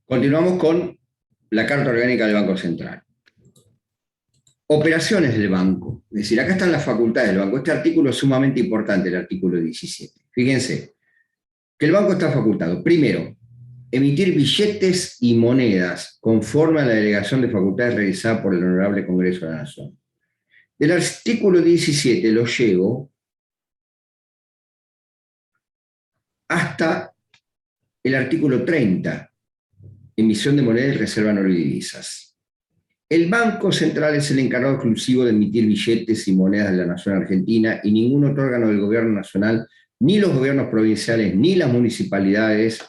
Continuamos con la Carta Orgánica del Banco Central. Operaciones del banco. Es decir, acá están las facultades del banco. Este artículo es sumamente importante, el artículo 17. Fíjense que el banco está facultado, primero, emitir billetes y monedas conforme a la delegación de facultades realizada por el Honorable Congreso de la Nación. Del artículo 17 lo llevo hasta el artículo 30, emisión de monedas y reserva no de divisas. El Banco Central es el encargado exclusivo de emitir billetes y monedas de la Nación Argentina y ningún otro órgano del gobierno nacional, ni los gobiernos provinciales, ni las municipalidades,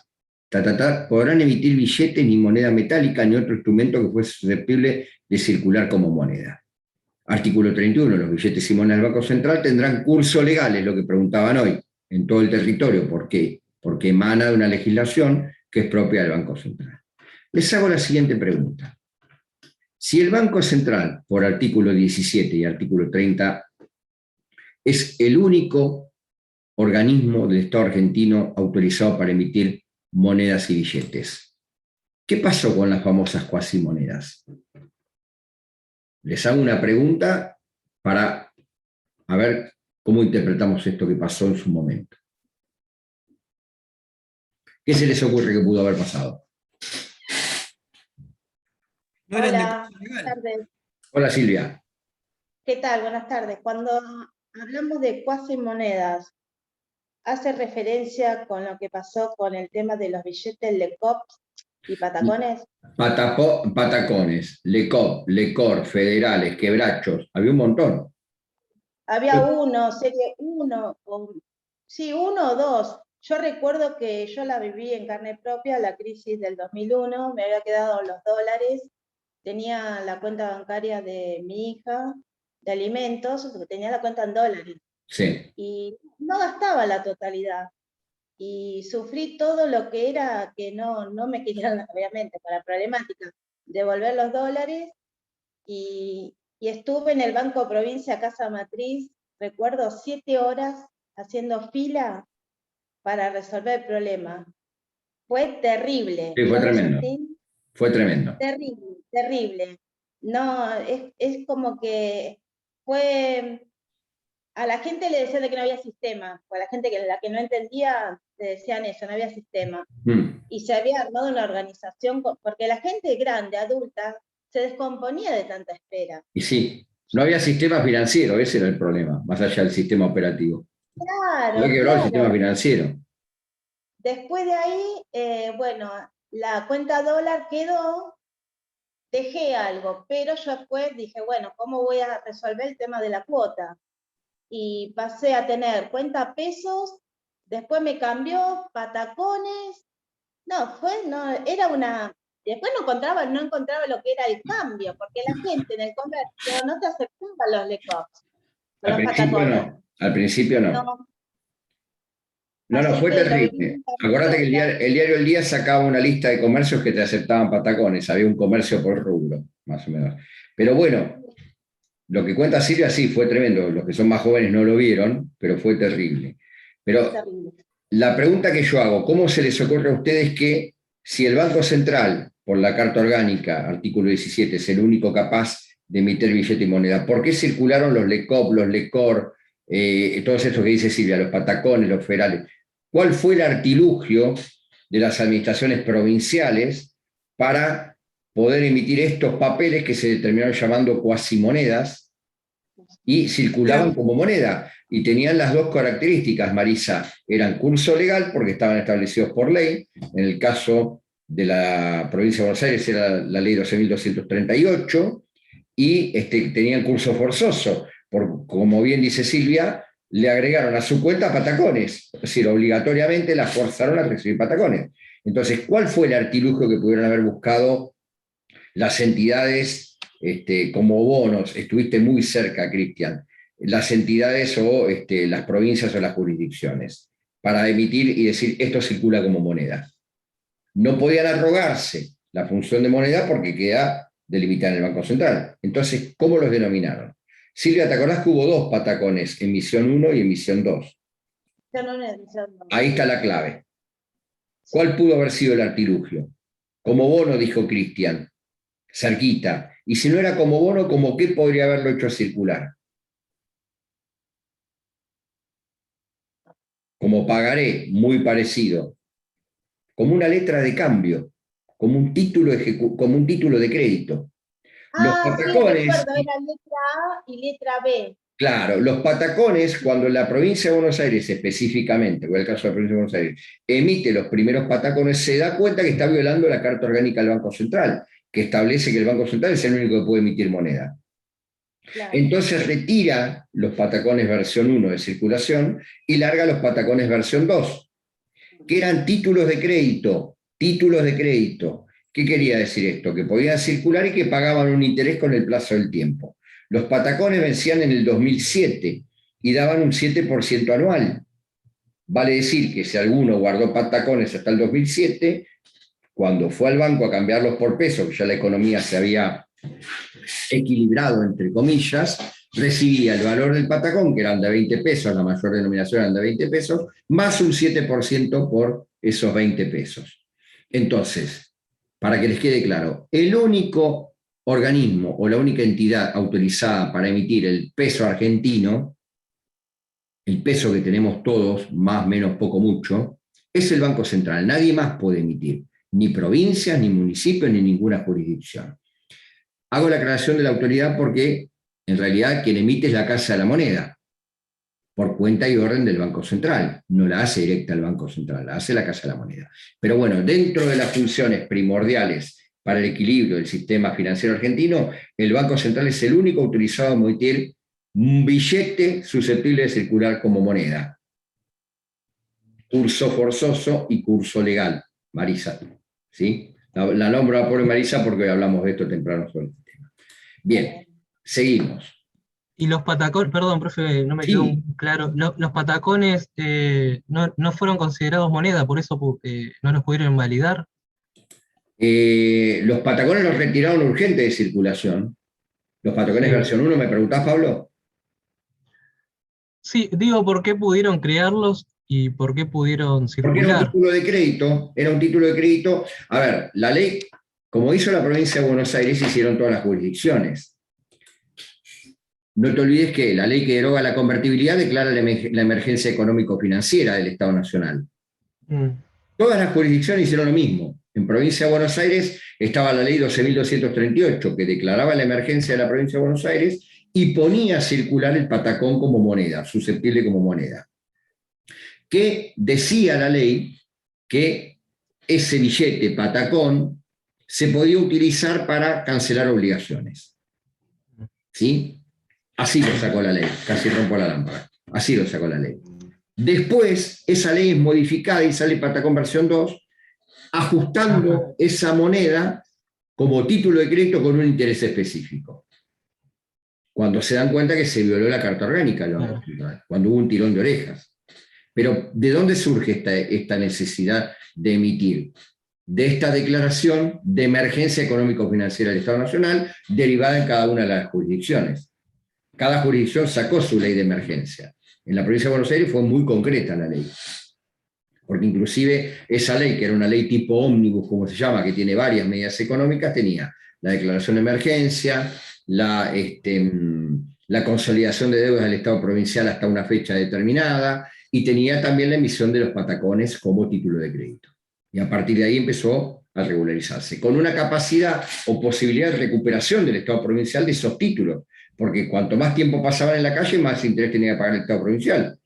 podrán emitir billetes ni moneda metálica ni otro instrumento que fuese susceptible de circular como moneda. Artículo 31. Los billetes y monedas del Banco Central tendrán curso legal, es lo que preguntaban hoy, en todo el territorio. ¿Por qué? Porque emana de una legislación que es propia del Banco Central. Les hago la siguiente pregunta. Si el Banco Central, por artículo 17 y artículo 30, es el único organismo del Estado argentino autorizado para emitir monedas y billetes, ¿qué pasó con las famosas cuasimonedas? Les hago una pregunta para ver cómo interpretamos esto que pasó en su momento. ¿Qué se les ocurre que pudo haber pasado? ¿No eran de curso legal? Buenas tardes. Hola, Silvia. ¿Qué tal? Buenas tardes. Cuando hablamos de cuasimonedas, ¿hace referencia con lo que pasó con el tema de los billetes LECOP y patacones? Patacones, LECOP, LECOR, federales, quebrachos, había un montón. Había uno, serie 1, sí, 1 o 2. Yo recuerdo que yo la viví en carne propia, la crisis del 2001, me había quedado los dólares, tenía la cuenta bancaria de mi hija, de alimentos, tenía la cuenta en dólares. Sí. Y no gastaba la totalidad. Y sufrí todo lo que era que no me querían, obviamente, con la problemática, devolver los dólares. Y estuve en el Banco Provincia Casa Matriz, recuerdo 7 horas haciendo fila para resolver el problema. Fue terrible. Sí, fue tremendo. Fue tremendo. Terrible, terrible. No, es como que fue... A la gente le decían de que no había sistema, o a la gente la que no entendía le decían eso, no había sistema. Y se había armado una organización, porque la gente grande, adulta, se descomponía de tanta espera. Y sí, no había sistema financiero, ese era el problema, más allá del sistema operativo. Claro, No quebró el sistema financiero. Después de ahí, bueno, la cuenta dólar quedó, dejé algo, pero yo después dije, bueno, ¿cómo voy a resolver el tema de la cuota? Y pasé a tener cuenta pesos, después me cambió patacones, era una, después no encontraba lo que era el cambio, porque la gente en el comercio no te aceptaba los LECOPs, Al principio no, al principio no. No, fue terrible. Acuérdate que el diario El Día sacaba una lista de comercios que te aceptaban patacones, había un comercio por rubro, más o menos. Pero bueno, lo que cuenta Silvia sí fue tremendo, los que son más jóvenes no lo vieron, pero fue terrible. Pero la pregunta que yo hago, ¿cómo se les ocurre a ustedes que si el Banco Central, por la Carta Orgánica, artículo 17, es el único capaz de emitir billete y moneda, ¿por qué circularon los LECOP, los LECOR, todos estos que dice Silvia, los patacones, los federales? ¿Cuál fue el artilugio de las administraciones provinciales para poder emitir estos papeles que se terminaron llamando cuasimonedas y circulaban como moneda? Y tenían las dos características, Marisa, eran curso legal porque estaban establecidos por ley, en el caso de la provincia de Buenos Aires era la ley 12.238, y tenían curso forzoso, como bien dice Silvia, le agregaron a su cuenta patacones, es decir, obligatoriamente la forzaron a recibir patacones. Entonces, ¿cuál fue el artilugio que pudieron haber buscado las entidades como bonos? Estuviste muy cerca, Cristian, las entidades o las provincias o las jurisdicciones, para emitir y decir, esto circula como moneda. No podían arrogarse la función de moneda porque queda delimitada en el Banco Central. Entonces, ¿cómo los denominaron? Silvia, ¿te acordás que hubo dos patacones, emisión 1 y emisión 2? Ahí está la clave. ¿Cuál pudo haber sido el artilugio? Como bono, dijo Cristian, cerquita. Y si no era como bono, ¿como qué podría haberlo hecho circular? Como pagaré, muy parecido. Como una letra de cambio, como un título, como un título de crédito. Los Ah, sí, patacones, recuerdo, era letra A y letra B. claro, los patacones, cuando la provincia de Buenos Aires específicamente, o el caso de la provincia de Buenos Aires, emite los primeros patacones, se da cuenta que está violando la Carta Orgánica del Banco Central, que establece que el Banco Central es el único que puede emitir moneda. Claro. Entonces retira los patacones versión 1 de circulación y larga los patacones versión 2, que eran títulos de crédito, títulos de crédito. ¿Qué quería decir esto? Que podían circular y que pagaban un interés con el plazo del tiempo. Los patacones vencían en el 2007 y daban un 7% anual. Vale decir que si alguno guardó patacones hasta el 2007, cuando fue al banco a cambiarlos por pesos, que ya la economía se había equilibrado, entre comillas, recibía el valor del patacón, que eran de 20 pesos, la mayor denominación eran de 20 pesos, más un 7% por esos 20 pesos. Entonces, para que les quede claro, el único organismo o la única entidad autorizada para emitir el peso argentino, el peso que tenemos todos, más, menos, poco, mucho, es el Banco Central. Nadie más puede emitir, ni provincias, ni municipios, ni ninguna jurisdicción. Hago la aclaración de la autoridad porque en realidad quien emite es la Casa de la Moneda, por cuenta y orden del Banco Central. No la hace directa el Banco Central, la hace la Casa de la Moneda. Pero bueno, dentro de las funciones primordiales para el equilibrio del sistema financiero argentino, el Banco Central es el único autorizado a emitir un billete susceptible de circular como moneda. Curso forzoso y curso legal. Marisa, ¿sí? La nombro a la pobre Marisa porque hoy hablamos de esto temprano sobre este tema. Bien, seguimos. Y los patacones, perdón, profe, no me quedó Sí, claro. Los patacones no fueron considerados moneda, por eso no los pudieron invalidar. los patacones los retiraron urgente de circulación. Los patacones Sí. versión 1, ¿me preguntás, Pablo? Sí, digo, ¿por qué pudieron crearlos y por qué pudieron Porque era un circular? título de crédito, era un título de crédito. A ver, la ley, como hizo la provincia de Buenos Aires, hicieron todas las jurisdicciones. No te olvides que la ley que deroga la convertibilidad declara la emergencia económico-financiera del Estado Nacional. Mm. Todas las jurisdicciones hicieron lo mismo. En provincia de Buenos Aires estaba la ley 12.238, que declaraba la emergencia de la provincia de Buenos Aires y ponía a circular el patacón como moneda, susceptible como moneda. Que decía la ley que ese billete patacón se podía utilizar para cancelar obligaciones. ¿Sí? Así lo sacó la ley, casi rompo la lámpara. Así lo sacó la ley. Después, esa ley es modificada y sale patacón versión 2, ajustando esa moneda como título de crédito con un interés específico. Cuando se dan cuenta que se violó la Carta Orgánica, cuando hubo un tirón de orejas. Pero ¿de dónde surge esta necesidad de emitir? De esta declaración de emergencia económico-financiera del Estado Nacional, derivada en cada una de las jurisdicciones. Cada jurisdicción sacó su ley de emergencia. En la provincia de Buenos Aires fue muy concreta la ley, porque inclusive esa ley, que era una ley tipo ómnibus, como se llama, que tiene varias medidas económicas, tenía la declaración de emergencia, la consolidación de deudas del Estado provincial hasta una fecha determinada, y tenía también la emisión de los patacones como título de crédito. Y a partir de ahí empezó a regularizarse, con una capacidad o posibilidad de recuperación del Estado provincial de esos títulos, porque cuanto más tiempo pasaban en la calle, más interés tenía que pagar el Estado provincial.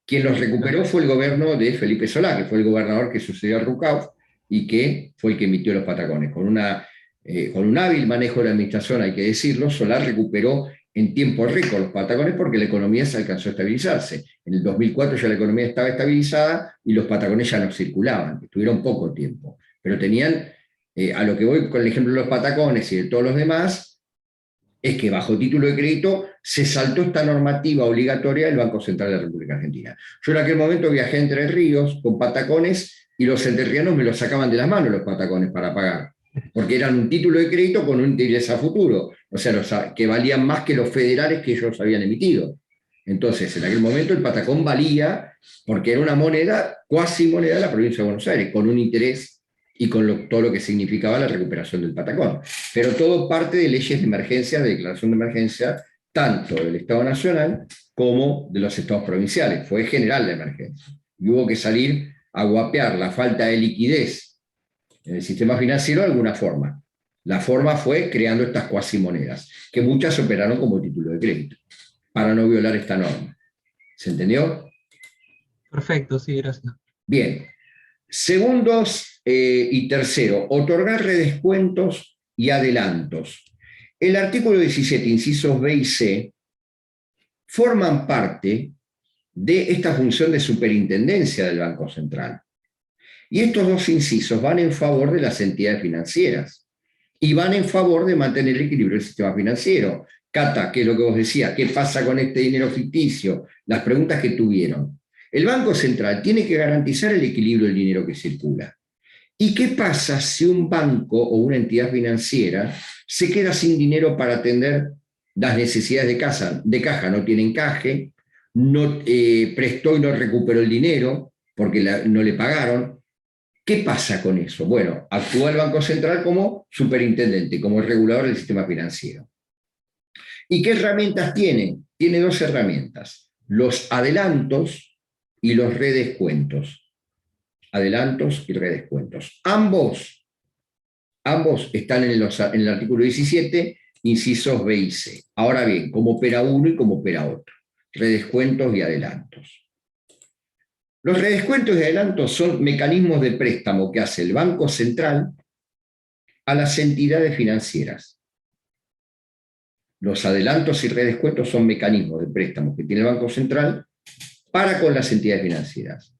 Quien los recuperó fue el gobierno de Felipe Solá, que fue el gobernador que sucedió a Rucauf y que fue el que emitió los patacones. Con un hábil manejo de la administración, hay que decirlo, Solá recuperó en tiempo récord los patacones porque la economía se alcanzó a estabilizarse. En el 2004 ya la economía estaba estabilizada y los patacones ya no circulaban, estuvieron poco tiempo. Pero tenían, a lo que voy con el ejemplo de los patacones y de todos los demás, es que bajo título de crédito se saltó esta normativa obligatoria del Banco Central de la República Argentina. Yo en aquel momento viajé a Entre Ríos con patacones y los entrerrianos me los sacaban de las manos los patacones para pagar, porque eran un título de crédito con un interés a futuro, o sea, que valían más que los federales que ellos habían emitido. Entonces, en aquel momento el patacón valía porque era una moneda, cuasi moneda de la provincia de Buenos Aires, con un interés y con todo lo que significaba la recuperación del Patacón. Pero todo parte de leyes de emergencia, de declaración de emergencia, tanto del Estado Nacional como de los estados provinciales. Fue general la emergencia. Y hubo que salir a guapear la falta de liquidez en el sistema financiero de alguna forma. La forma fue creando estas cuasimonedas, que muchas operaron como título de crédito, para no violar esta norma. ¿Se entendió? Perfecto, sí, gracias. Bien. Segundos y tercero, otorgar redescuentos y adelantos. El artículo 17, incisos B y C, forman parte de esta función de superintendencia del Banco Central. Y estos dos incisos van en favor de las entidades financieras y van en favor de mantener el equilibrio del sistema financiero. Cata, ¿qué es lo que vos decías? ¿Qué pasa con este dinero ficticio? Las preguntas que tuvieron. El Banco Central tiene que garantizar el equilibrio del dinero que circula. ¿Y qué pasa si un banco o una entidad financiera se queda sin dinero para atender las necesidades de caja? No tiene encaje, no, prestó y no recuperó el dinero porque no le pagaron. ¿Qué pasa con eso? Bueno, actúa el Banco Central como superintendente, como regulador del sistema financiero. ¿Y qué herramientas tiene? Tiene dos herramientas: los adelantos y los redescuentos. Adelantos y redescuentos. Ambos están en el artículo 17, incisos B y C. Ahora bien, cómo opera uno y cómo opera otro. Redescuentos y adelantos. Los redescuentos y adelantos son mecanismos de préstamo que hace el Banco Central a las entidades financieras. Los adelantos y redescuentos son mecanismos de préstamo que tiene el Banco Central para con las entidades financieras.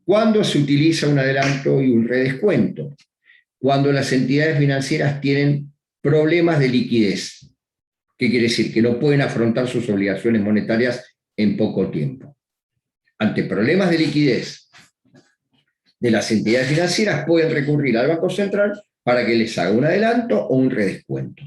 ¿Cuándo se utiliza un adelanto y un redescuento? Cuando las entidades financieras tienen problemas de liquidez. ¿Qué quiere decir? Que no pueden afrontar sus obligaciones monetarias en poco tiempo. Ante problemas de liquidez de las entidades financieras, pueden recurrir al Banco Central para que les haga un adelanto o un redescuento.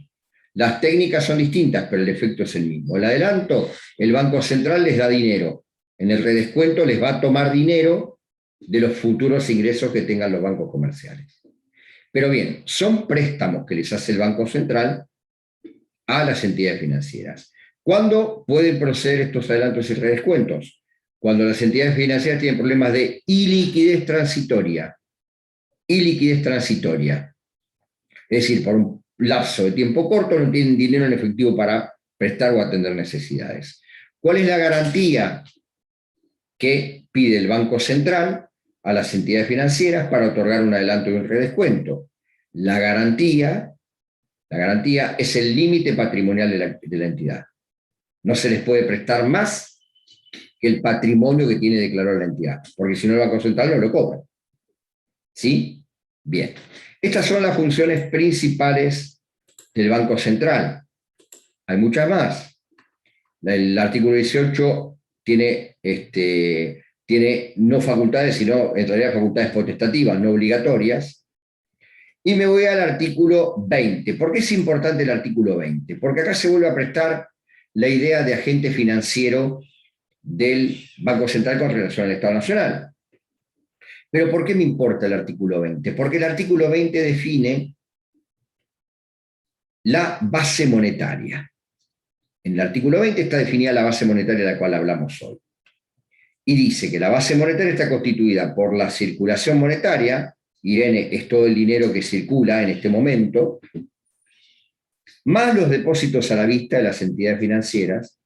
Las técnicas son distintas, pero el efecto es el mismo. El adelanto, el Banco Central les da dinero. En el redescuento les va a tomar dinero de los futuros ingresos que tengan los bancos comerciales. Pero bien, son préstamos que les hace el Banco Central a las entidades financieras. ¿Cuándo pueden proceder estos adelantos y redescuentos? Cuando las entidades financieras tienen problemas de iliquidez transitoria. Iliquidez transitoria. Es decir, por un lapso de tiempo corto no tienen dinero en efectivo para prestar o atender necesidades. ¿Cuál es la garantía que pide el Banco Central a las entidades financieras para otorgar un adelanto y un redescuento? La garantía es el límite patrimonial de la entidad. No se les puede prestar más que el patrimonio que tiene declarado la entidad, porque si no el Banco Central no lo cobra. ¿Sí? Bien. Estas son las funciones principales del Banco Central. Hay muchas más. El artículo 18 tiene no facultades, sino en realidad facultades potestativas, no obligatorias. Y me voy al artículo 20. ¿Por qué es importante el artículo 20? Porque acá se vuelve a prestar la idea de agente financiero del Banco Central con relación al Estado Nacional. Pero ¿por qué me importa el artículo 20? Porque el artículo 20 define la base monetaria. En el artículo 20 está definida la base monetaria de la cual hablamos hoy. Y dice que la base monetaria está constituida por la circulación monetaria, Irene, es todo el dinero que circula en este momento, más los depósitos a la vista de las entidades financieras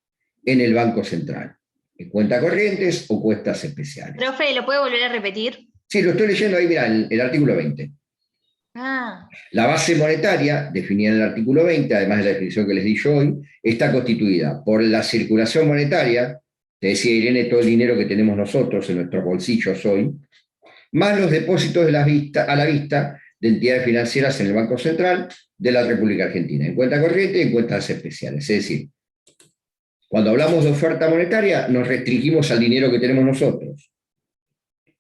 en el Banco Central, en cuentas corrientes o cuentas especiales. Profe, ¿lo puede volver a repetir? Sí, lo estoy leyendo ahí, mirá, el artículo 20. La base monetaria, definida en el artículo 20, además de la definición que les di yo hoy, está constituida por la circulación monetaria, te decía Irene, todo el dinero que tenemos nosotros en nuestros bolsillos hoy, más los depósitos a la vista de entidades financieras en el Banco Central de la República Argentina, en cuenta corriente y en cuentas especiales. Es decir, cuando hablamos de oferta monetaria, nos restringimos al dinero que tenemos nosotros.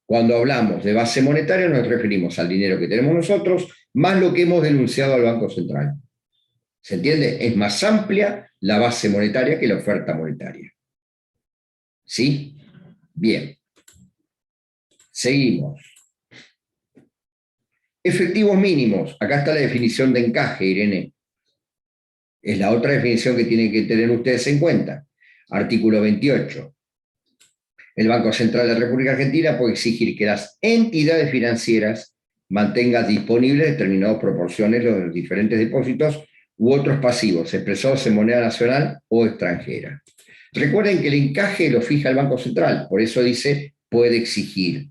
Cuando hablamos de base monetaria, nos referimos al dinero que tenemos nosotros, más lo que hemos denunciado al Banco Central. ¿Se entiende? Es más amplia la base monetaria que la oferta monetaria. ¿Sí? Bien. Seguimos. Efectivos mínimos. Acá está la definición de encaje, Irene. Es la otra definición que tienen que tener ustedes en cuenta. Artículo 28. El Banco Central de la República Argentina puede exigir que las entidades financieras mantengan disponibles determinadas proporciones de los diferentes depósitos u otros pasivos expresados en moneda nacional o extranjera. Recuerden que el encaje lo fija el Banco Central, por eso dice puede exigir.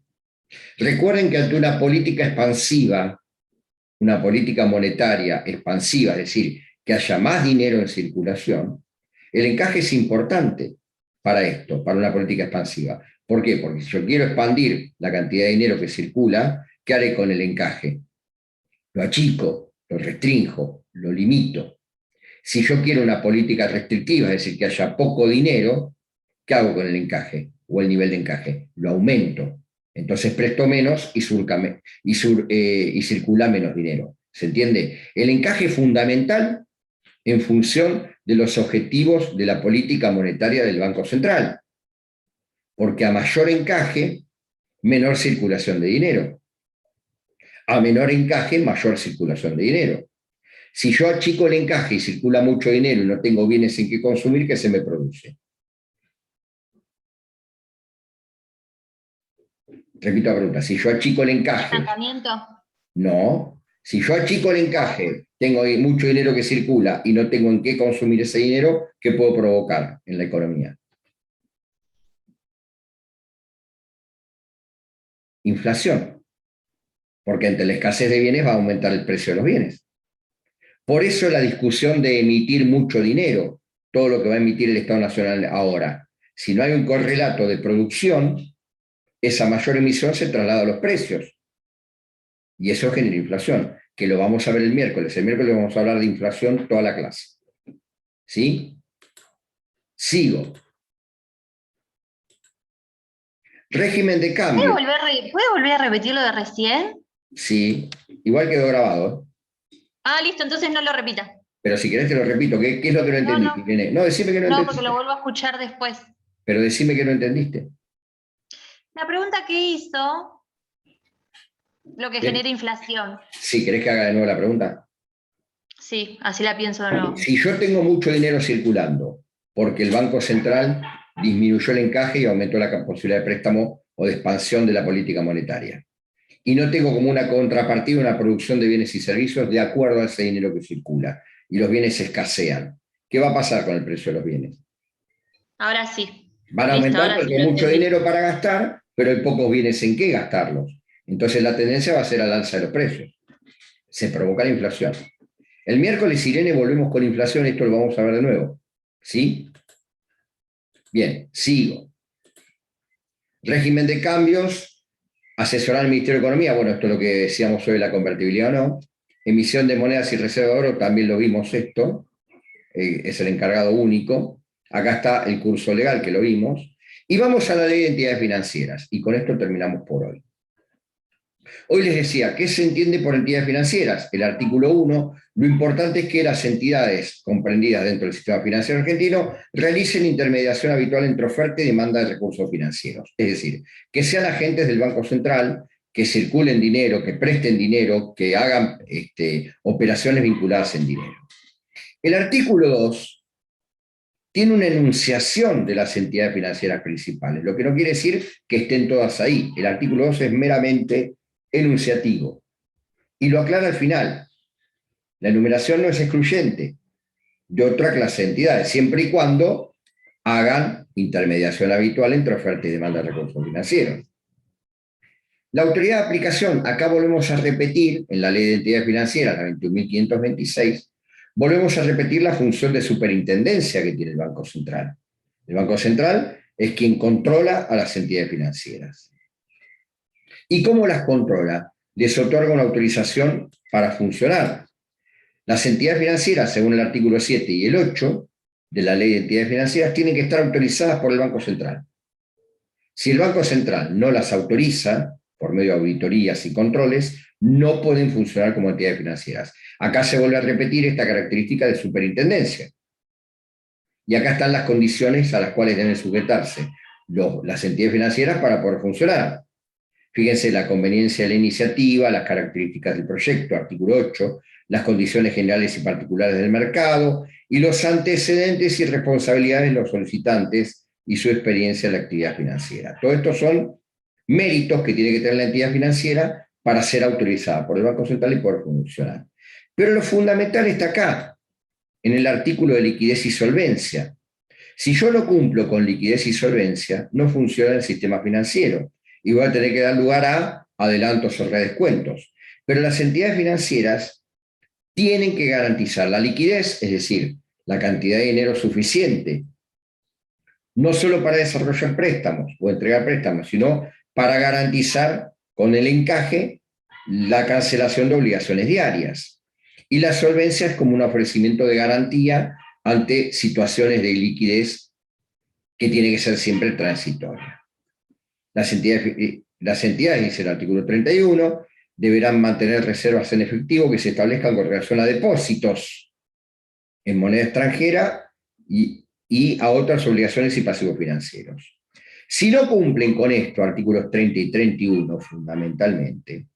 Recuerden que ante una política expansiva, una política monetaria expansiva, es decir, que haya más dinero en circulación, el encaje es importante para esto, para una política expansiva. ¿Por qué? Porque si yo quiero expandir la cantidad de dinero que circula, ¿qué haré con el encaje? Lo achico, lo restrinjo, lo limito. Si yo quiero una política restrictiva, es decir, que haya poco dinero, ¿qué hago con el encaje o el nivel de encaje? Lo aumento. Entonces presto menos y circula menos dinero. ¿Se entiende? El encaje es fundamental en función de los objetivos de la política monetaria del Banco Central. Porque a mayor encaje, menor circulación de dinero. A menor encaje, mayor circulación de dinero. Si yo achico el encaje y circula mucho dinero y no tengo bienes en que consumir, ¿qué se me produce? Repito la pregunta, si yo achico el encaje... ¿Estancamiento? No. Si yo achico el encaje, tengo mucho dinero que circula y no tengo en qué consumir ese dinero, ¿qué puedo provocar en la economía? Inflación. Porque ante la escasez de bienes va a aumentar el precio de los bienes. Por eso la discusión de emitir mucho dinero, todo lo que va a emitir el Estado Nacional ahora. Si no hay un correlato de producción, esa mayor emisión se traslada a los precios. Y eso genera inflación, que lo vamos a ver el miércoles. El miércoles vamos a hablar de inflación toda la clase. ¿Sí? Sigo. Régimen de cambio. ¿Puede volver a repetir lo de recién? Sí, igual quedó grabado. Ah, listo, entonces no lo repita. Pero si querés te lo repito, ¿qué es lo que no entendiste? No, decime que no entendiste. No, porque lo vuelvo a escuchar después. Pero decime que no entendiste. La pregunta que hizo, lo que genera inflación. Sí, ¿querés que haga de nuevo la pregunta? Sí, así la pienso de nuevo. Si yo tengo mucho dinero circulando, porque el Banco Central disminuyó el encaje y aumentó la posibilidad de préstamo o de expansión de la política monetaria, y no tengo como una contrapartida una producción de bienes y servicios de acuerdo a ese dinero que circula, y los bienes escasean, ¿qué va a pasar con el precio de los bienes? Ahora sí. Van a aumentar porque hay mucho dinero para gastar, pero hay pocos bienes en qué gastarlos. Entonces la tendencia va a ser al alza de los precios. Se provoca la inflación. El miércoles, Irene, volvemos con inflación, esto lo vamos a ver de nuevo. ¿Sí? Bien, sigo. Régimen de cambios, asesorar al Ministerio de Economía, bueno, esto es lo que decíamos hoy, la convertibilidad o no. Emisión de monedas y reserva de oro, también lo vimos esto, es el encargado único. Acá está el curso legal que lo vimos. Y vamos a la ley de entidades financieras, y con esto terminamos por hoy. Hoy les decía, ¿qué se entiende por entidades financieras? El artículo 1, lo importante es que las entidades comprendidas dentro del sistema financiero argentino realicen intermediación habitual entre oferta y demanda de recursos financieros. Es decir, que sean agentes del Banco Central, que circulen dinero, que presten dinero, que hagan operaciones vinculadas en dinero. El artículo 2 tiene una enunciación de las entidades financieras principales, lo que no quiere decir que estén todas ahí. El artículo 2 es meramente enunciativo. Y lo aclara al final. La enumeración no es excluyente de otra clase de entidades, siempre y cuando hagan intermediación habitual entre oferta y demanda de recursos financieros. La autoridad de aplicación, acá volvemos a repetir, en la ley de entidades financieras, la 21.526, volvemos a repetir la función de superintendencia que tiene el Banco Central. El Banco Central es quien controla a las entidades financieras. ¿Y cómo las controla? Les otorga una autorización para funcionar. Las entidades financieras, según el artículo 7 y el 8 de la Ley de Entidades Financieras, tienen que estar autorizadas por el Banco Central. Si el Banco Central no las autoriza, por medio de auditorías y controles, no pueden funcionar como entidades financieras. Acá se vuelve a repetir esta característica de superintendencia. Y acá están las condiciones a las cuales deben sujetarse las entidades financieras para poder funcionar. Fíjense la conveniencia de la iniciativa, las características del proyecto, artículo 8, las condiciones generales y particulares del mercado, y los antecedentes y responsabilidades de los solicitantes y su experiencia en la actividad financiera. Todo esto son méritos que tiene que tener la entidad financiera para ser autorizada por el Banco Central y poder funcionar. Pero lo fundamental está acá, en el artículo de liquidez y solvencia. Si yo no cumplo con liquidez y solvencia, no funciona el sistema financiero y voy a tener que dar lugar a adelantos o redescuentos. Pero las entidades financieras tienen que garantizar la liquidez, es decir, la cantidad de dinero suficiente, no solo para desarrollar préstamos o entregar préstamos, sino para garantizar con el encaje la cancelación de obligaciones diarias. Y la solvencia es como un ofrecimiento de garantía ante situaciones de liquidez que tiene que ser siempre transitoria. Las entidades, dice el artículo 31, deberán mantener reservas en efectivo que se establezcan con relación a depósitos en moneda extranjera y a otras obligaciones y pasivos financieros. Si no cumplen con esto, artículos 30 y 31 fundamentalmente,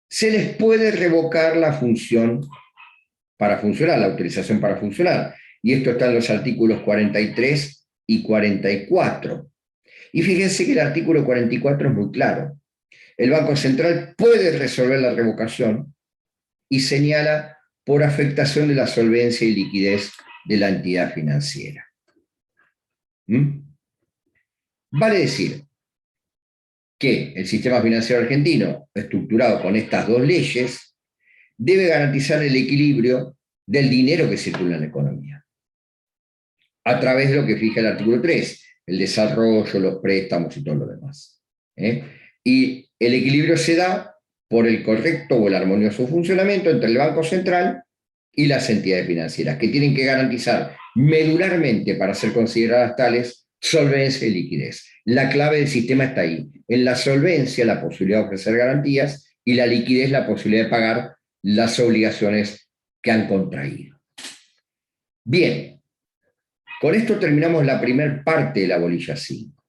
se les puede revocar la función para funcionar, la autorización para funcionar. Y esto está en los artículos 43 y 44. Y fíjense que el artículo 44 es muy claro. El Banco Central puede resolver la revocación y señala por afectación de la solvencia y liquidez de la entidad financiera. Vale decir que el sistema financiero argentino, estructurado con estas dos leyes, debe garantizar el equilibrio del dinero que circula en la economía, a través de lo que fija el artículo 3, el desarrollo, los préstamos y todo lo demás. Y el equilibrio se da por el correcto o el armonioso funcionamiento entre el Banco Central y las entidades financieras, que tienen que garantizar medularmente, para ser consideradas tales, solvencia y liquidez. La clave del sistema está ahí. En la solvencia, la posibilidad de ofrecer garantías, y la liquidez, la posibilidad de pagar las obligaciones que han contraído. Bien, con esto terminamos la primera parte de la bolilla 5.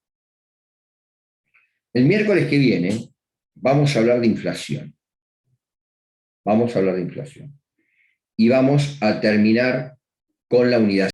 El miércoles que viene vamos a hablar de inflación. Vamos a hablar de inflación. Y vamos a terminar con la unidad